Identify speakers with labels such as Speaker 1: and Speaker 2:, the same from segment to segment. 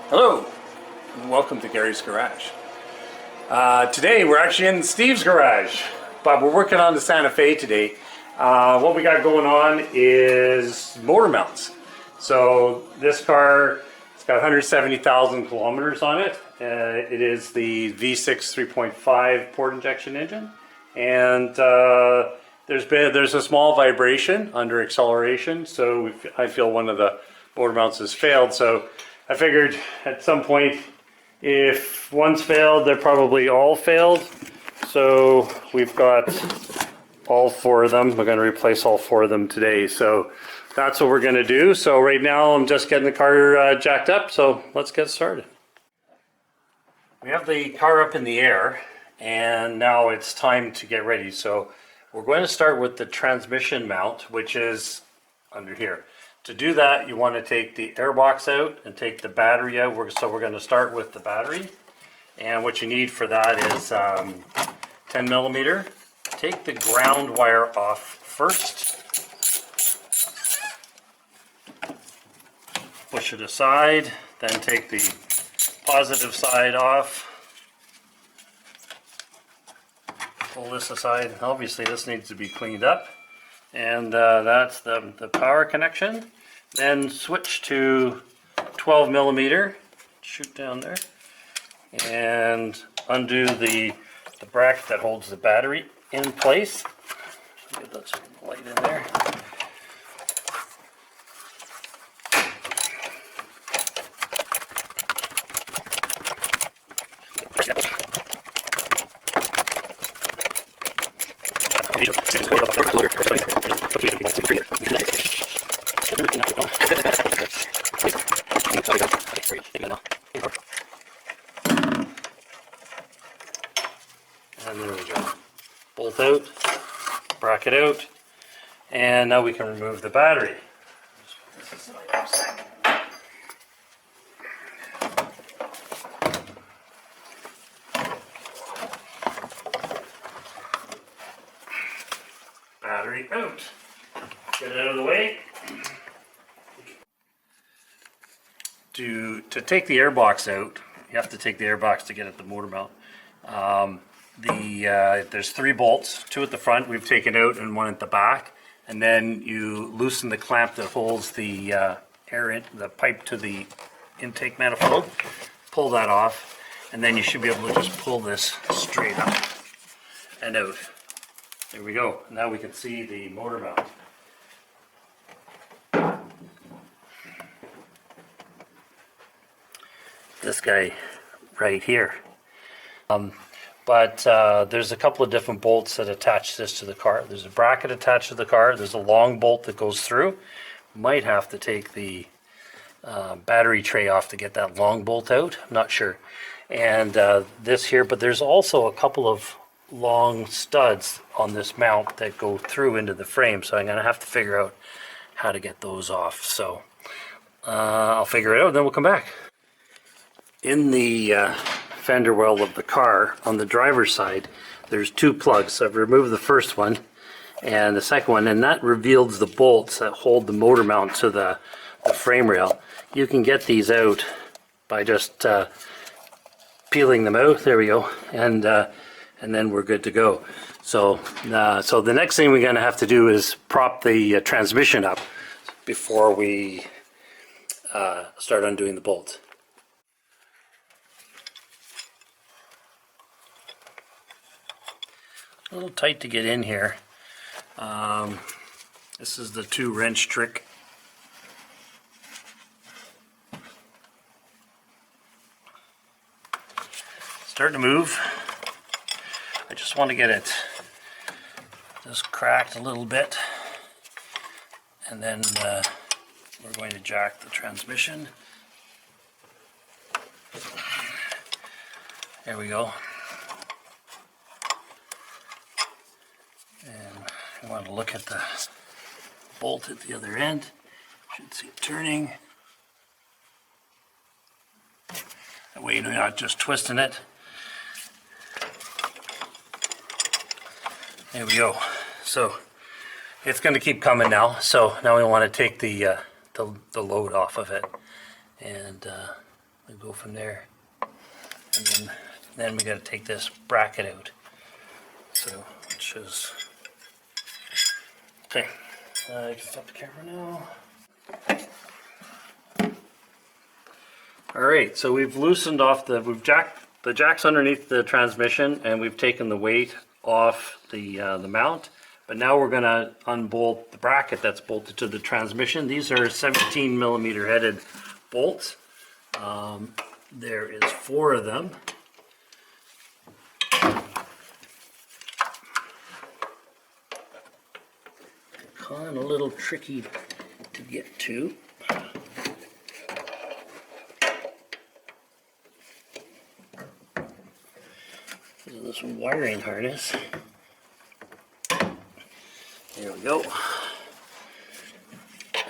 Speaker 1: Hello, and welcome to Gary's Garage. Today we're actually in Steve's garage, but we're working on the Santa Fe today. What we got going on is motor mounts. So this car, it's got 170,000 kilometers on it. It is the V6 3.5 port injection engine, and there's a small vibration under acceleration. So I feel one of the motor mounts has failed. So I figured at some point, if one's failed, they're probably all failed. So we've got all four of them. We're going to replace all four of them today. So that's what we're going to do. So right now I'm just getting the car jacked up. So let's get started. We have the car up in the air and now it's time to get ready. So we're going to start with the transmission mount, which is under here. To do that, you want to take the airbox out and take the battery out. So we're going to start with the battery. And what you need for that is 10 millimeter. Take the ground wire off first. Push it aside. Then take the positive side off. Pull this aside. Obviously this needs to be cleaned up. And that's the power connection. Then switch to 12 millimeter, shoot down there, and undo the bracket that holds the battery in place. Get that light in there. And there we go. Bolt out, bracket out, and now we can remove the battery. Battery out. Get it out of the way. To take the airbox out, you have to take the airbox to get at the motor mount. There's 3 bolts, 2 at the front we've taken out and 1 at the back, and then you loosen the clamp that holds the the pipe to the intake manifold. Pull that off, and then you should be able to just pull this straight up and out. There we go. Now we can see the motor mount. This guy right here. But there's a couple of different bolts that attach this to the car. There's a bracket attached to the car. There's a long bolt that goes through. Might have to take the battery tray off to get that long bolt out. I'm not sure. And this here, but there's also a couple of long studs on this mount that go through into the frame. So I'm going to have to figure out how to get those off. So I'll figure it out and then we'll come back. In the fender well of the car, on the driver's side, there's 2 plugs. So I've removed the first one and the second one, and that reveals the bolts that hold the motor mount to the frame rail. You can get these out by just peeling them out. There we go, and then we're good to go. So the next thing we're going to have to do is prop the transmission up before we start undoing the bolts. A little tight to get in here. This is the 2 wrench trick. Starting to move. I just want to get it just cracked a little bit, and then we're going to jack the transmission. There we go. And I want to look at the bolt at the other end. Should see it turning. That way you're not just twisting it. There we go. So it's going to keep coming now. So now we want to take the load off of it, and
Speaker 2: we go from there. And then we got to take this bracket out. So, which is okay. I can stop the camera now. All right, so we've loosened off we've jacked the jacks underneath the transmission, and we've taken the weight off the mount. But now we're gonna unbolt the bracket that's bolted to the transmission. These are 17 millimeter headed bolts. There is 4 of them. Kind of a little tricky to get to. This wiring harness. There we go.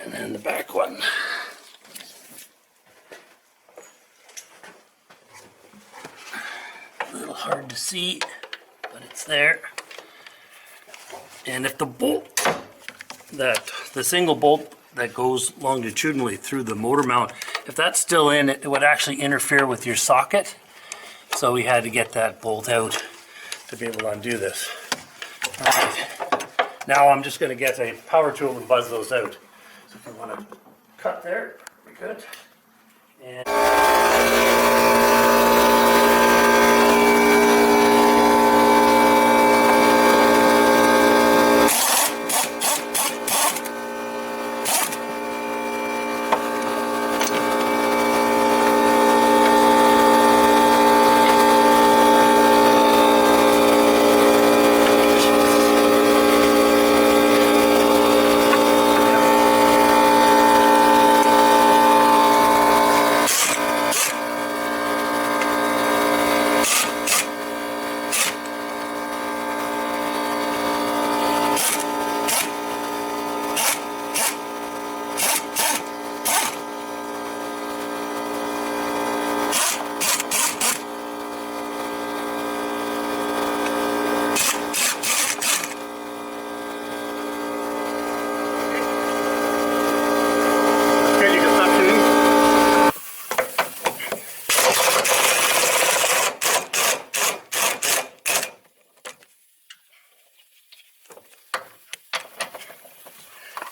Speaker 2: And then the back one. A little hard to see, but it's there. And if the bolt, the single bolt that goes longitudinally through the motor mount, if that's still in, it would actually interfere with your socket. So we had to get that bolt out to be able to undo this. All right. Now I'm just going to get a power tool and buzz those out. So if you want to cut there, we good. And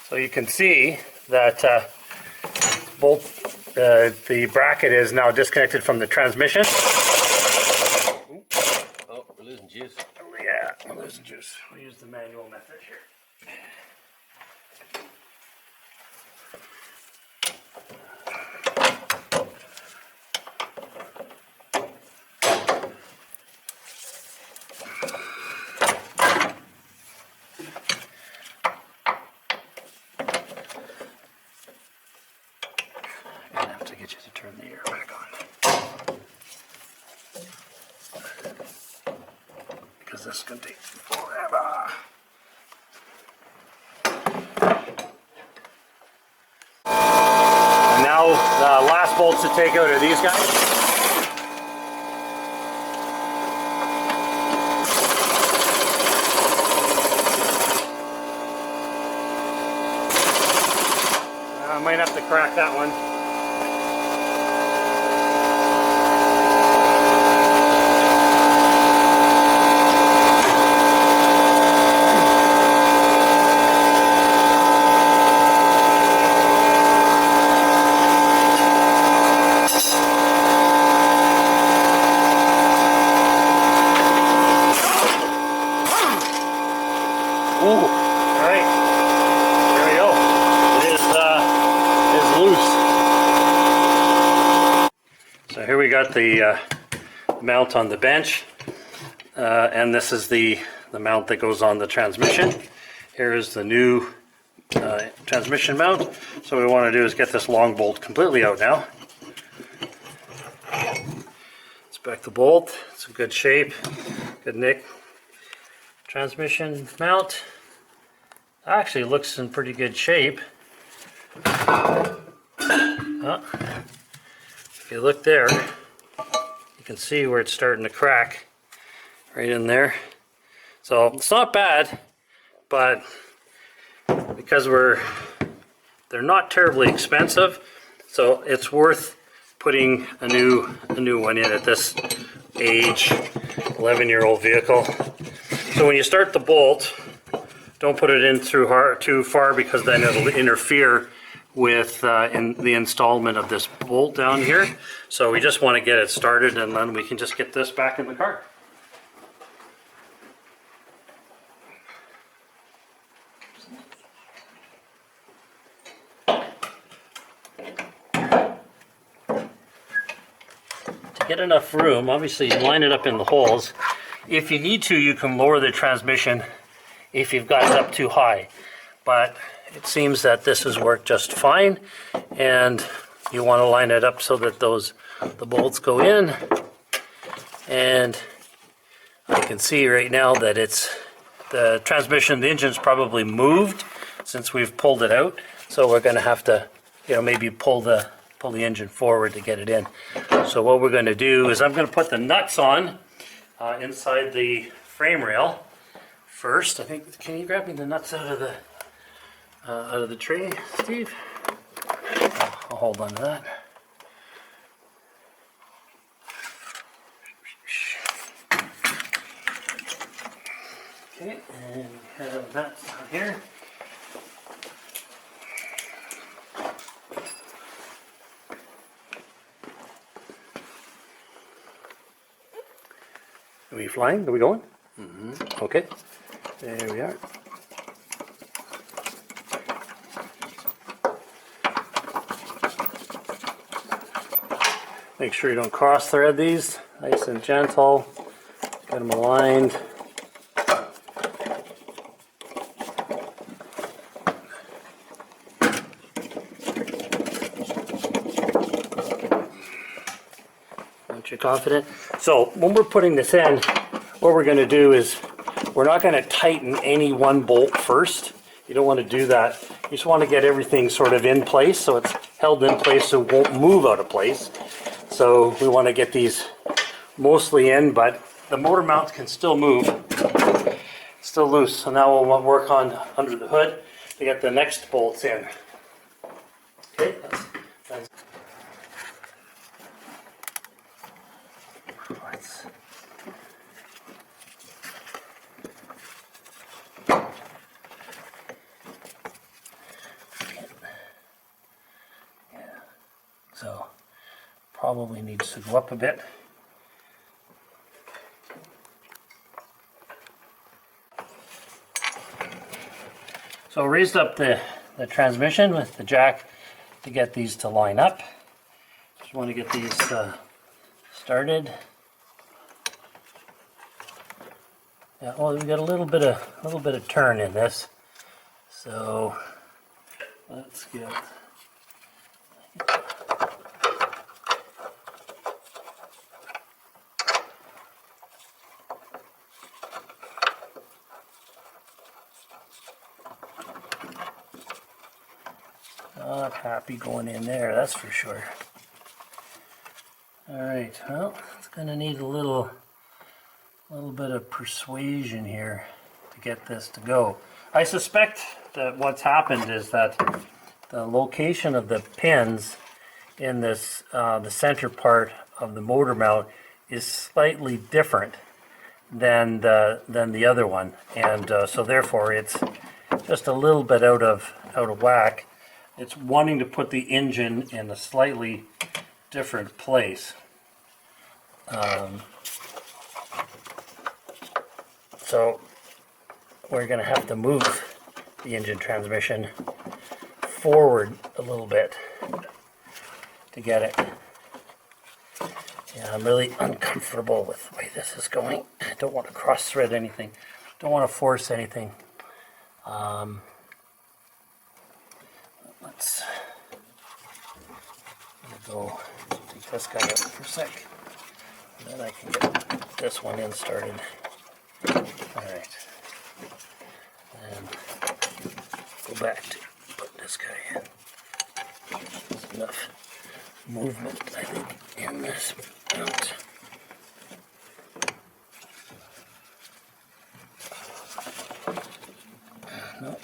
Speaker 2: so you can see that the bracket is now disconnected from the transmission. oh, we're losing juice.
Speaker 1: Yeah, we're losing juice. We'll use the manual method here. Get you to turn the air back on, because this is going to take forever. And now the last bolts to take out are these guys. I might have to crack that one. Here we got the mount on the bench, and this is the mount that goes on the transmission. Here is the new transmission mount. So what we want to do is get this long bolt completely out now. Inspect the bolt. It's in good shape, good nick. Transmission mount actually looks in pretty good shape. If you look there, you can see where it's starting to crack right in there. So it's not bad, but because they're not terribly expensive, so it's worth
Speaker 2: putting a new one in at this age, 11-year-old vehicle. So when you start the bolt, don't put it in too far, because then it'll interfere with in the installment of this bolt down here. So we just want to get it started, and then we can just get this back in the car. Get enough room, obviously you line it up in the holes. If you need to, you can lower the transmission if you've got it up too high. But it seems that this has worked just fine, and you want to line it up so that the bolts go in. And I can see right now that the transmission, the engine's probably moved since we've pulled it out. So we're going to have to, maybe pull the engine forward to get it in. So what we're going to do is I'm going to put the nuts on inside the frame rail first. I think, can you grab me the nuts out of the tray, Steve? I'll hold on to that. Okay, and we have that down here. Are we flying? Are we going? Mm-hmm. Okay. There we are. Make sure you don't cross thread these. Nice and gentle. Get them aligned. Aren't you confident? So when we're putting this in, what we're going to do is we're not going to tighten any one bolt first. You don't want to do that. You just want to get everything sort of in place so it's held in place so it won't move out of place. So we want to get these mostly in, but the motor mounts can still move. It's still loose. So now we'll work on under the hood to get the next bolts in. Okay, that's so probably needs to go up a bit. So I raised up the transmission with the jack to get these to line up. Just want to get these started. Yeah, well, we got a little bit of turn in this, so let's get. Not happy going in there, that's for sure. All right, well, it's going to need a little bit of persuasion here to get this to go. I suspect that what's happened is that the location of the pins in this the center part of the motor mount is slightly different than the other one, and so therefore it's just a little bit out of whack. It's wanting to put the engine in a slightly different place. So we're going to have to move the engine transmission forward a little bit to get it. Yeah, I'm really uncomfortable with the way this is going. I don't want to cross thread anything. Don't want to force anything. Let's go take this guy out for a sec. And then I can get this one in started. Alright. And go back to put this guy in. There's enough movement, I think, in this mount. No.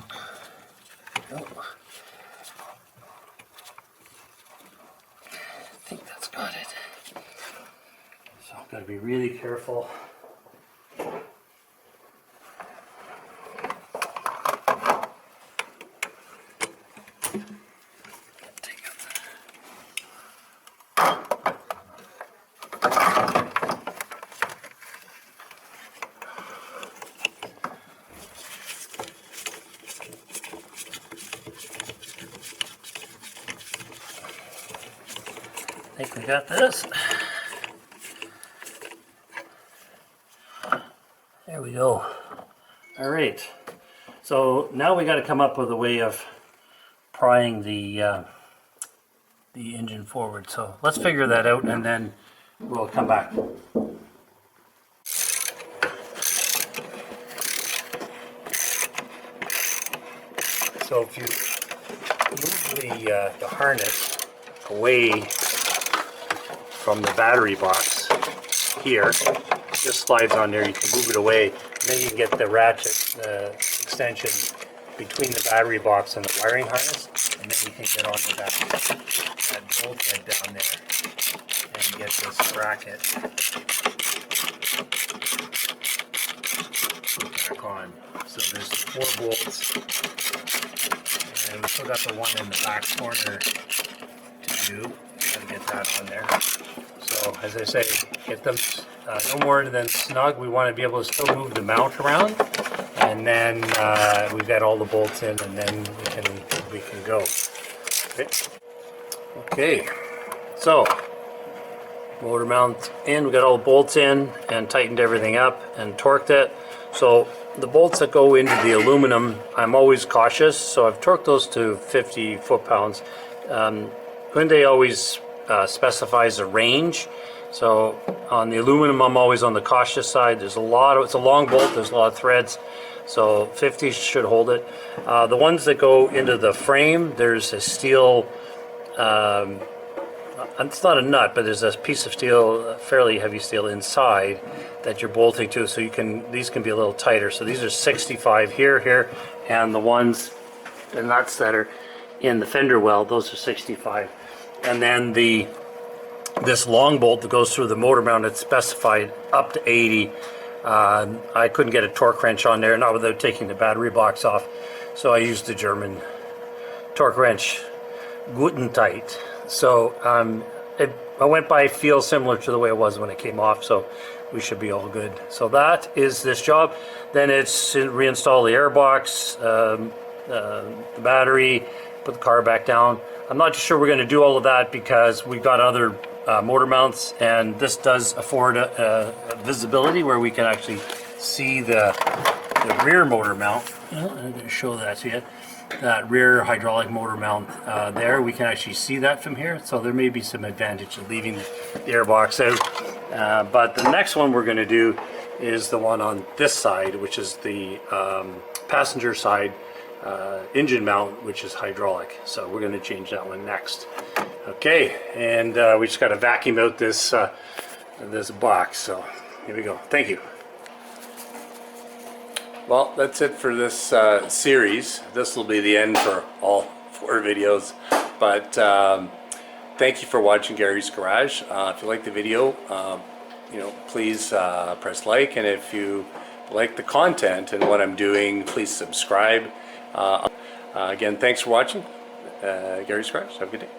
Speaker 2: No. I think that's Got to be really careful. I think we got this. There we go. All right. So now we got to come up with a way of prying the engine forward. So let's figure that out, and then we'll come back. So if you move the harness away from the battery box here, just slides on there, you can move it away, and then you can get the ratchet extension between the battery box and the wiring harness, and then you can get onto that bolt head down there and get this bracket back on. So there's 4 bolts, and we still got the one in the back corner to do. Gotta get that on there. So as I say, get them no more than snug. We want to be able to still move the mount around, and then we've got all the bolts in, and then we can go. Okay. So motor mount in. We got all the bolts in and tightened everything up and torqued it. So the bolts that go into the aluminum, I'm always cautious. So I've torqued those to 50 foot-pounds. Hyundai always specifies a range. So on the aluminum, I'm always on the cautious side. It's a long bolt, there's a lot of threads. So 50 should hold it. The ones that go into the frame, there's a steel, it's not a nut, but there's a piece of steel, fairly heavy steel inside that you're bolting to. So these can be a little tighter. So these are 65 here, and the nuts that are in the fender well, those are 65. And then this long bolt that goes through the motor mount, it's specified up to 80. I couldn't get a torque wrench on there, not without taking the battery box off. So I used the German torque wrench, Guten tight. So I went by feel similar to the way it was when it came off, so we should be all good. So that is this job. Then it's reinstall the airbox, the battery, put the car back down. I'm not sure we're going to do all of that because we've got other motor mounts, and this does afford a visibility where we can actually see the rear motor mount. I'm going to show that to you. That rear hydraulic motor mount there, we can actually see that from here, so there may be some advantage of leaving the airbox out. But the next one we're going to do is the one on this side, which is the passenger side engine mount, which is hydraulic. So we're going to change that one next. Okay, and we just got to vacuum out this box. So here we go. Thank you. Well, that's it for this series. This will be the end for all 4 videos. But thank you for watching Gary's Garage. If you like the video, please press like, and if you like the content and what I'm doing, please subscribe. Again, thanks for watching Gary's Garage. Have a good day.